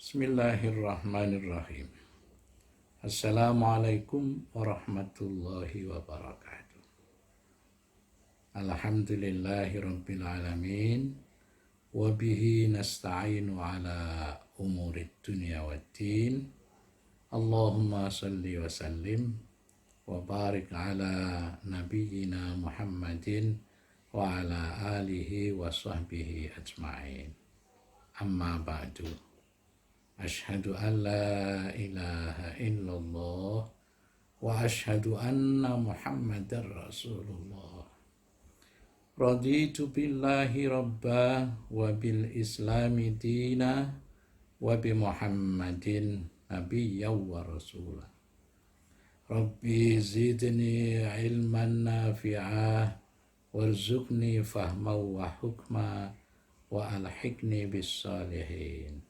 Bismillahirrahmanirrahim. Assalamualaikum warahmatullahi wabarakatuh. Alhamdulillahirabbil alamin wa bihi nasta'inu ala umurid dunya waddin. Allahumma salli wa sallim wa barik ala nabiyyina Muhammadin wa ala alihi wa sahbihi ajma'in. Amma ba'du. Asyhadu an la ilaha illallah wa asyhadu anna Muhammadar Rasulullah. Raditu billahi rabba wa bil islami dina wa bi Muhammadin nabiyyan wa rasula. Rabbi zidni ilman nafi'ah warzuqni fahman wa hukma wa alhiqni bis salihin.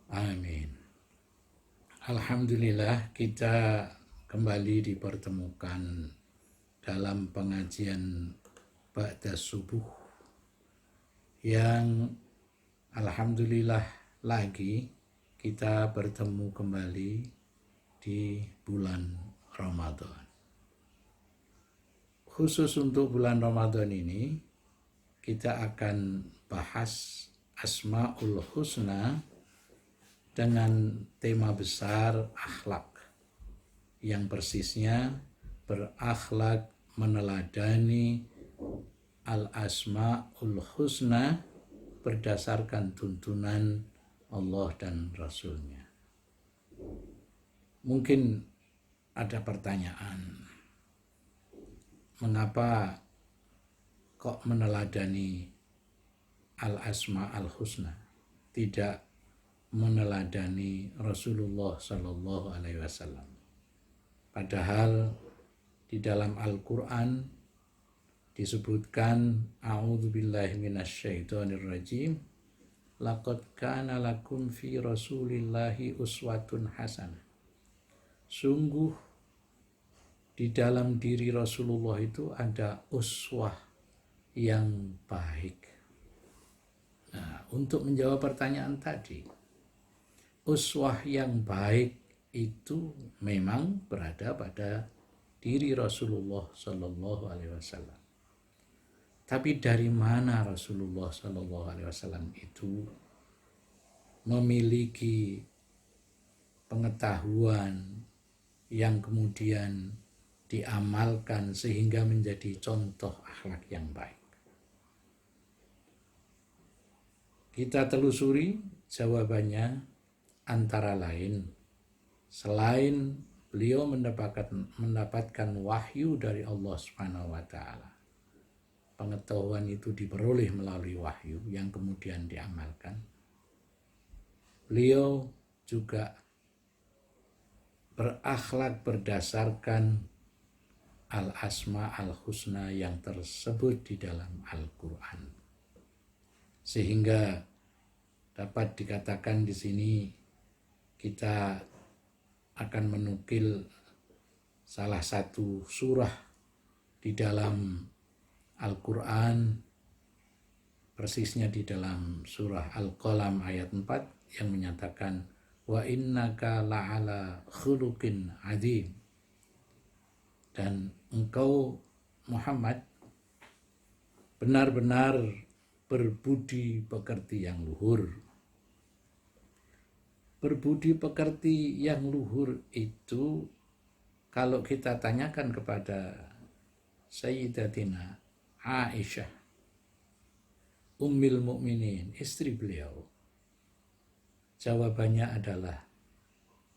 Amin. Alhamdulillah, kita kembali dipertemukan dalam pengajian ba'da subuh yang alhamdulillah lagi kita bertemu kembali di bulan Ramadan. Khusus untuk bulan Ramadan ini kita akan bahas Asmaul Husna dengan tema besar akhlak, yang persisnya berakhlak meneladani al-asma'ul husna berdasarkan tuntunan Allah dan Rasulnya. Mungkin ada pertanyaan, mengapa kok meneladani al-asma'ul husna, tidak meneladani Rasulullah Sallallahu Alaihi Wasallam? Padahal di dalam Al-Quran disebutkan, A'udzubillahi minasyaitonirrajim, laqad kana lakum fi Rasulillahi uswatun hasanah. Sungguh di dalam diri Rasulullah itu ada uswah yang baik. Nah, untuk menjawab pertanyaan tadi, uswah yang baik itu memang berada pada diri Rasulullah Sallallahu Alaihi Wasallam. Tapi dari mana Rasulullah Sallallahu Alaihi Wasallam itu memiliki pengetahuan yang kemudian diamalkan sehingga menjadi contoh akhlak yang baik? Kita telusuri jawabannya. Antara lain, selain beliau mendapatkan wahyu dari Allah Subhanahu wa Ta'ala, pengetahuan itu diperoleh melalui wahyu yang kemudian diamalkan, beliau juga berakhlak berdasarkan al-asma al-husna yang tersebut di dalam Al-Quran, sehingga dapat dikatakan di sini kita akan menukil salah satu surah di dalam Al-Quran, persisnya di dalam surah Al-Qalam ayat 4 yang menyatakan wa innaka la'ala khuluqin adzim, dan engkau Muhammad benar-benar berbudi pekerti yang luhur. Berbudi pekerti yang luhur itu kalau kita tanyakan kepada Sayyidatina Aisyah Ummul Mukminin, istri beliau, jawabannya adalah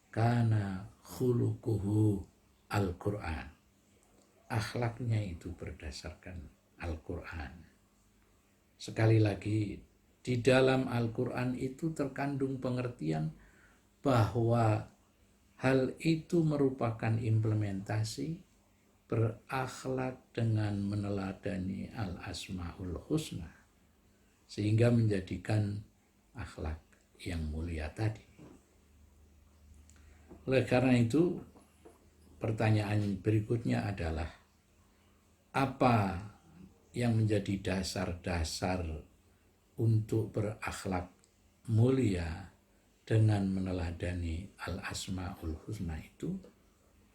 kana khuluquhu Al-Quran. Akhlaknya itu berdasarkan Al-Quran. Sekali lagi, di dalam Al-Quran itu terkandung pengertian bahwa hal itu merupakan implementasi berakhlak dengan meneladani al-asmaul husna, sehingga menjadikan akhlak yang mulia tadi. Oleh karena itu, pertanyaan berikutnya adalah, apa yang menjadi dasar-dasar untuk berakhlak mulia dengan meneladani al-asma'ul husna itu,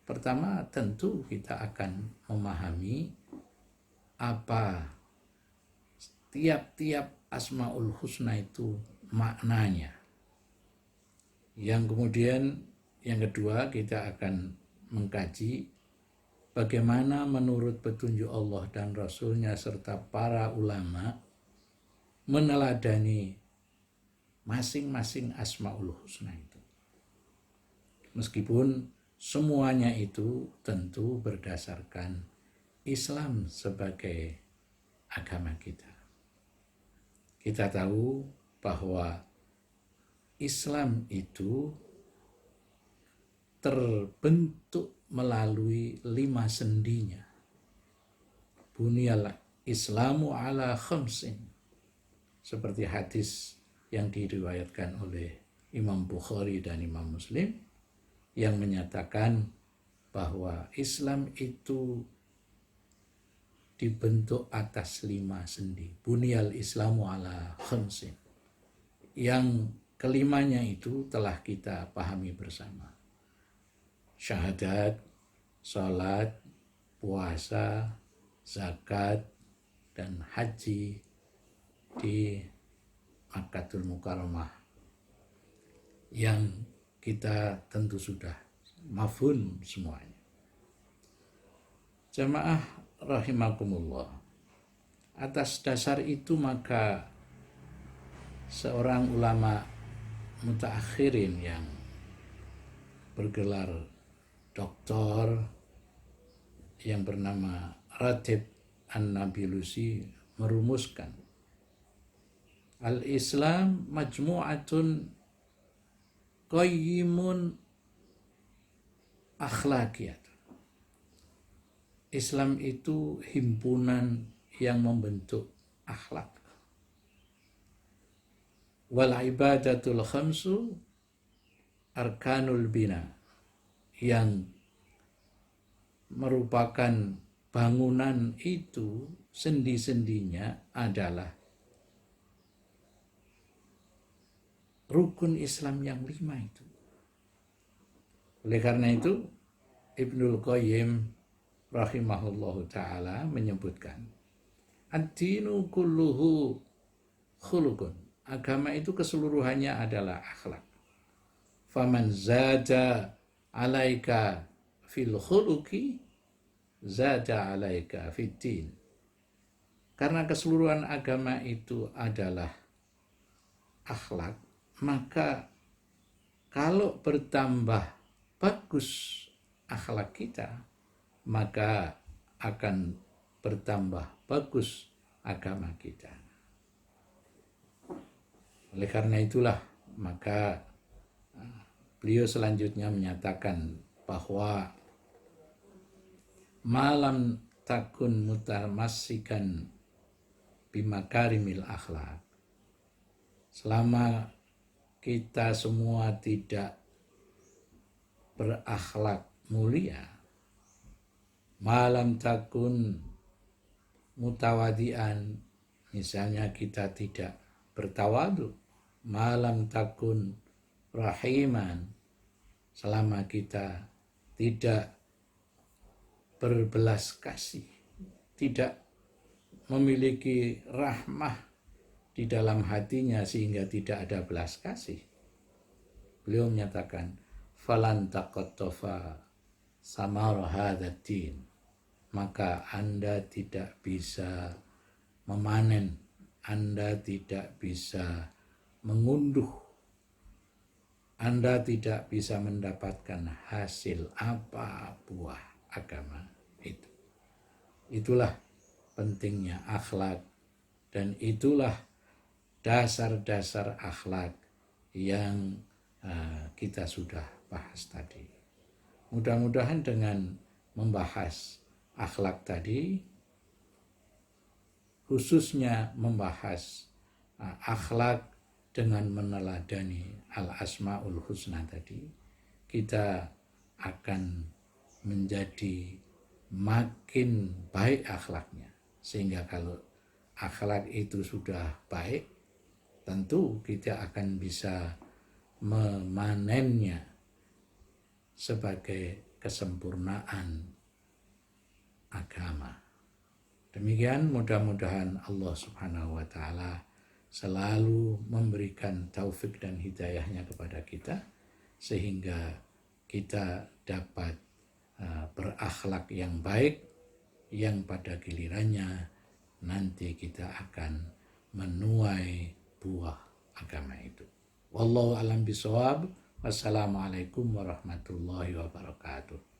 pertama tentu kita akan memahami apa tiap-tiap asma'ul husna itu maknanya. Yang kemudian yang kedua kita akan mengkaji bagaimana menurut petunjuk Allah dan Rasulnya serta para ulama meneladani masing-masing asma'ul husna itu. Meskipun semuanya itu tentu berdasarkan Islam sebagai agama kita. Kita tahu bahwa Islam itu terbentuk melalui 5 sendinya. Bunyal Islamu ala khamsin. Seperti hadis yang diriwayatkan oleh Imam Bukhari dan Imam Muslim yang menyatakan bahwa Islam itu dibentuk atas 5 sendi. Bunyal Islamu ala khamsin. Yang kelimanya itu telah kita pahami bersama. Syahadat, salat, puasa, zakat, dan haji di Makkahul Mukarramah yang kita tentu sudah mafhum semuanya. Jamaah rahimakumullah. Atas dasar itu maka seorang ulama mutaakhirin yang bergelar doktor yang bernama Ratib An-Nabilusi merumuskan al-Islam majmu'atun qayyimun akhlaqiyat. Islam itu himpunan yang membentuk akhlak. Wal ibadatul khamsu arkanul bina, yang merupakan bangunan itu sendi-sendinya adalah rukun Islam yang 5 itu. Oleh karena itu Ibnul Qayyim rahimahullahu ta'ala menyebutkan ad-dinu kulluhu khuluqun. Agama itu keseluruhannya adalah akhlak. Faman zada alaika fil khuluqi zada alaika fid din. Karena keseluruhan agama itu adalah akhlak, maka kalau bertambah bagus akhlak kita, maka akan bertambah bagus agama kita. Oleh karena itulah maka beliau selanjutnya menyatakan bahwa malam takun mutamassikan bimakarimil akhlak, selama kita semua tidak berakhlak mulia, malam takun mutawadian, misalnya kita tidak bertawadu, malam takun rahiman, selama kita tidak berbelas kasih, tidak memiliki rahmah di dalam hatinya sehingga tidak ada belas kasih. Beliau menyatakan falan taqattafa samar hadzal din, maka Anda tidak bisa memanen, Anda tidak bisa mengunduh, Anda tidak bisa mendapatkan hasil apa buah agama itu. Itulah pentingnya akhlak, dan itulah dasar-dasar akhlak yang kita sudah bahas tadi. Mudah-mudahan dengan membahas akhlak tadi, khususnya membahas akhlak dengan meneladani al-asma'ul husna tadi, kita akan menjadi makin baik akhlaknya. Sehingga kalau akhlak itu sudah baik, tentu kita akan bisa memanennya sebagai kesempurnaan agama. Demikian mudah-mudahan Allah Subhanahu wa Ta'ala selalu memberikan taufik dan hidayahnya kepada kita sehingga kita dapat berakhlak yang baik yang pada gilirannya nanti kita akan menuai buah agama itu. Wallahu a'lam bishawab. Wassalamualaikum warahmatullahi wabarakatuh.